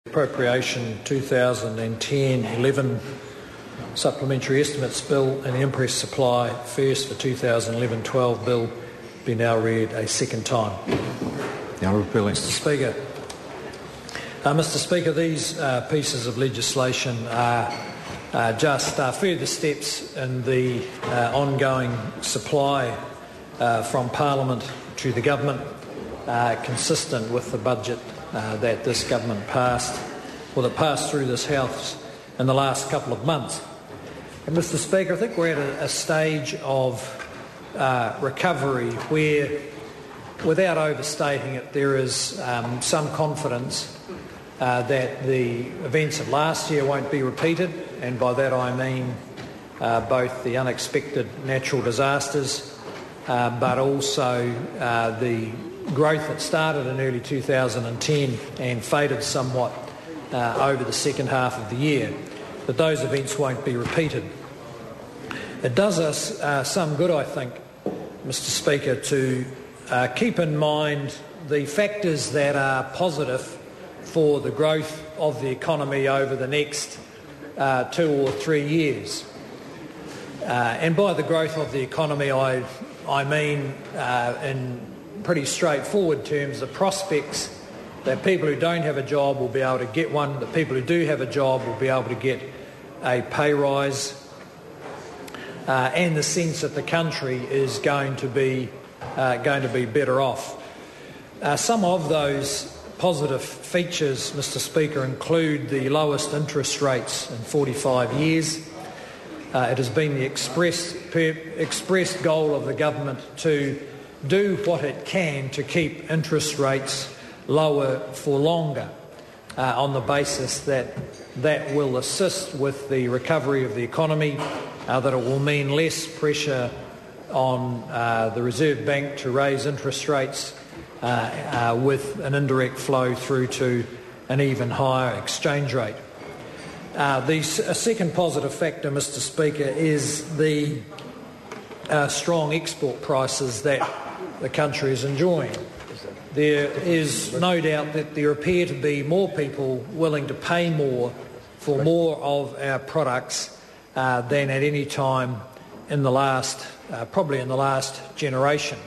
Appropriation 2010-11 Supplementary Estimates Bill and the Imprest Supply first for 2011-12 Bill be now read a second time. The Honourable Bill. Mr Speaker. Mr Speaker, these pieces of legislation are just further steps in the ongoing supply from Parliament to the Government, consistent with the budget that this Government passed, or that passed through this House in the last couple of months. And Mr Speaker, I think we're at a stage of recovery where, without overstating it, there is some confidence that the events of last year won't be repeated, and by that I mean both the unexpected natural disasters but also the growth that started in early 2010 and faded somewhat over the second half of the year, that those events won't be repeated. It does us some good, I think, Mr Speaker, to keep in mind the factors that are positive for the growth of the economy over the next 2 or 3 years. And by the growth of the economy, I mean in pretty straightforward terms, the prospects that people who don't have a job will be able to get one, that people who do have a job will be able to get a pay rise, and the sense that the country is going to be better off. Some of those positive features, Mr Speaker, include the lowest interest rates in 45 years. It has been the expressed goal of the Government to do what it can to keep interest rates lower for longer, on the basis that that will assist with the recovery of the economy, that it will mean less pressure on the Reserve Bank to raise interest rates, with an indirect flow through to an even higher exchange rate. A second positive factor, Mr Speaker, is the strong export prices that the country is enjoying. There is no doubt that there appear to be more people willing to pay more for more of our products than at any time in the last, probably in the last generation.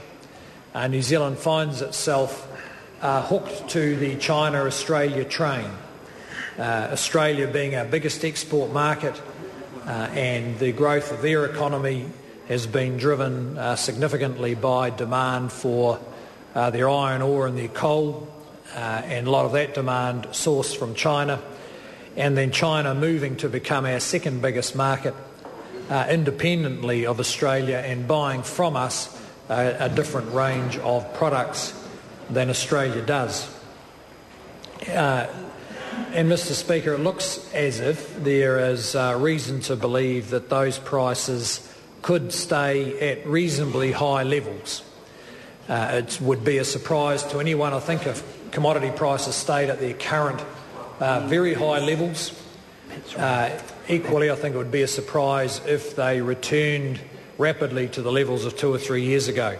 New Zealand finds itself hooked to the China-Australia train. Australia being our biggest export market, and the growth of their economy has been driven significantly by demand for their iron ore and their coal, and a lot of that demand sourced from China, and then China moving to become our second biggest market independently of Australia and buying from us a different range of products than Australia does. And Mr Speaker, it looks as if there is reason to believe that those prices could stay at reasonably high levels. It would be a surprise to anyone, I think, if commodity prices stayed at their current very high levels. Equally, I think it would be a surprise if they returned rapidly to the levels of 2 or 3 years ago.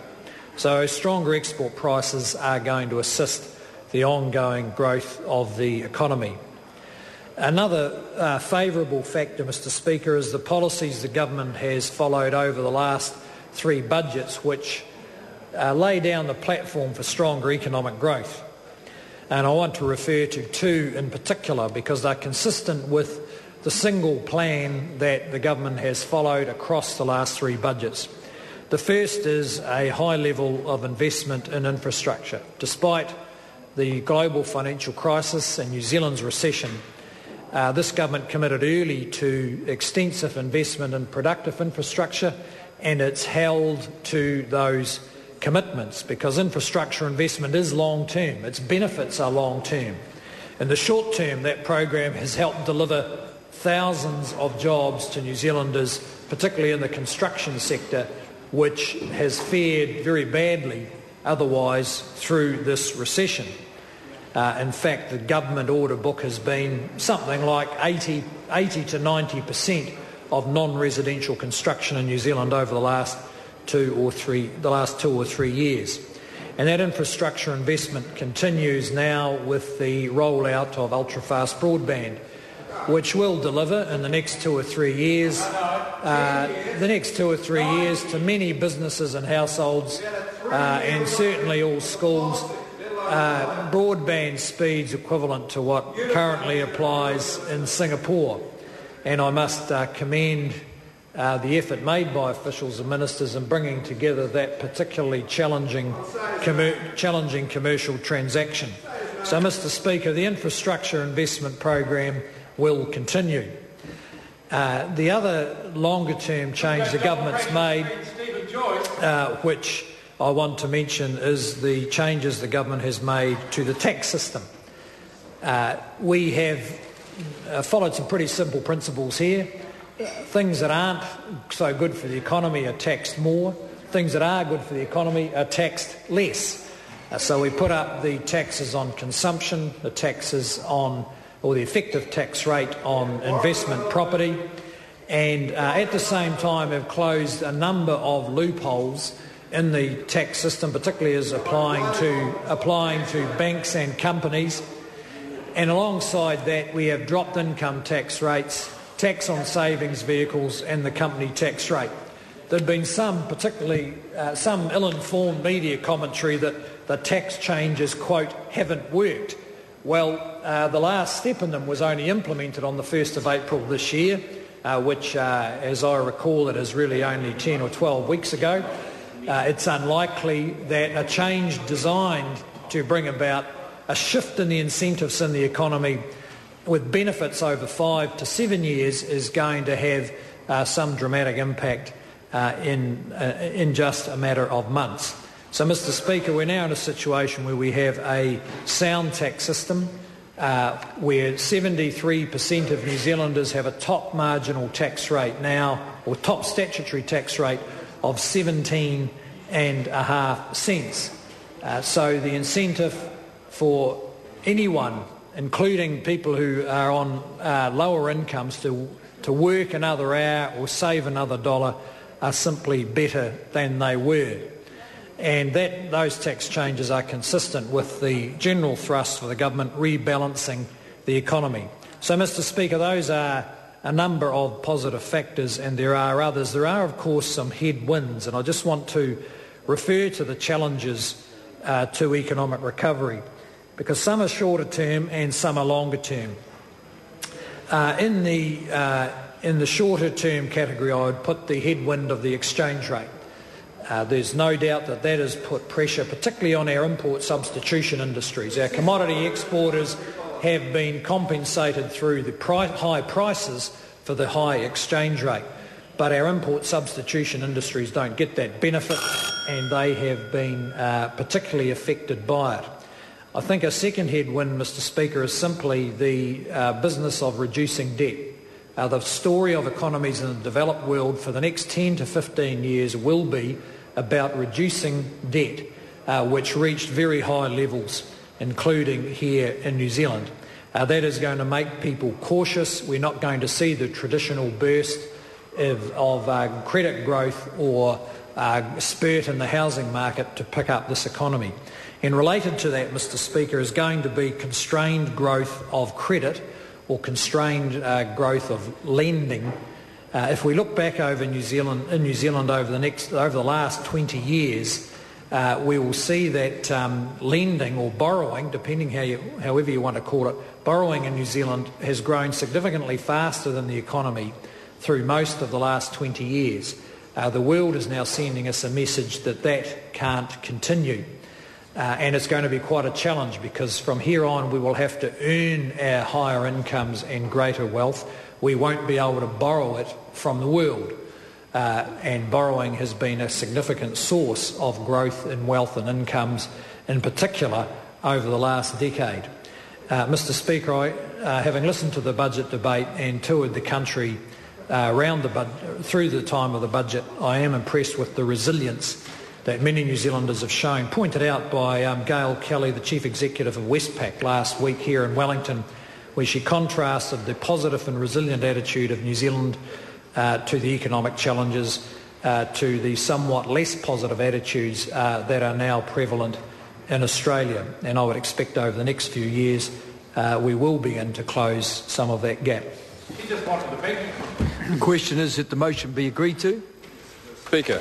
So stronger export prices are going to assist the ongoing growth of the economy. Another favourable factor, Mr Speaker, is the policies the Government has followed over the last 3 budgets, which lay down the platform for stronger economic growth. And I want to refer to 2 in particular because they're consistent with the single plan that the Government has followed across the last 3 budgets. The first is a high level of investment in infrastructure. Despite the global financial crisis and New Zealand's recession, this Government committed early to extensive investment in productive infrastructure, and it's held to those commitments because infrastructure investment is long-term. Its benefits are long-term. In the short term, that program has helped deliver thousands of jobs to New Zealanders, particularly in the construction sector, which has fared very badly otherwise through this recession. In fact, the government order book has been something like 80 to 90% of non-residential construction in New Zealand over the last 2 or 3 years. And that infrastructure investment continues now with the rollout of ultra-fast broadband, which will deliver in the next 2 or 3 years, to many businesses and households, and certainly all schools, broadband speeds equivalent to what currently applies in Singapore. And I must commend the effort made by officials and ministers in bringing together that particularly challenging commercial transaction. So, Mr. Speaker, the infrastructure investment program will continue. The other longer-term change the government's made, which I want to mention, is the changes the government has made to the tax system. We have followed some pretty simple principles here. Things that aren't so good for the economy are taxed more. Things that are good for the economy are taxed less. So we put up the taxes on consumption, the taxes on, or the effective tax rate on investment property, and at the same time have closed a number of loopholes in the tax system, particularly as applying to banks and companies. And alongside that, we have dropped income tax rates, tax on savings vehicles, and the company tax rate. There have been some ill-informed media commentary that the tax changes, quote, haven't worked. Well, the last step in them was only implemented on the 1st of April this year, which, as I recall, it is really only 10 or 12 weeks ago. It's unlikely that a change designed to bring about a shift in the incentives in the economy with benefits over 5 to 7 years is going to have some dramatic impact in just a matter of months. So, Mr. Speaker, we're now in a situation where we have a sound tax system where 73% of New Zealanders have a top marginal tax rate now, or top statutory tax rate of 17.5 cents. So the incentive for anyone, including people who are on lower incomes, to work another hour or save another dollar are simply better than they were. And those tax changes are consistent with the general thrust for the government rebalancing the economy. So, Mr. Speaker, those are a number of positive factors, and there are others. There are, of course, some headwinds, and I just want to refer to the challenges to economic recovery, because some are shorter term and some are longer term. In the shorter term category, I would put the headwind of the exchange rate. There's no doubt that has put pressure, particularly on our import substitution industries. Our commodity exporters have been compensated through the high prices for the high exchange rate, but our import substitution industries don't get that benefit, and they have been particularly affected by it. I think a second headwind, Mr. Speaker, is simply the business of reducing debt. The story of economies in the developed world for the next 10 to 15 years will be about reducing debt, which reached very high levels, including here in New Zealand. That is going to make people cautious. We're not going to see the traditional burst of credit growth or spurt in the housing market to pick up this economy. And related to that, Mr. Speaker, is going to be constrained growth of credit or constrained growth of lending. If we look back over New Zealand over the last 20 years, we will see that lending or borrowing, depending however you want to call it, borrowing in New Zealand has grown significantly faster than the economy through most of the last 20 years. The world is now sending us a message that can't continue. And it's going to be quite a challenge, because from here on we will have to earn our higher incomes and greater wealth. We won't be able to borrow it from the world. And borrowing has been a significant source of growth in wealth and incomes, in particular over the last decade. Mr. Speaker, having listened to the budget debate and toured the country through the time of the budget, I am impressed with the resilience that many New Zealanders have shown, pointed out by Gail Kelly, the Chief Executive of Westpac, last week here in Wellington, where she contrasted the positive and resilient attitude of New Zealand to the economic challenges to the somewhat less positive attitudes that are now prevalent in Australia. And I would expect over the next few years we will begin to close some of that gap. The question is that the motion be agreed to. Speaker.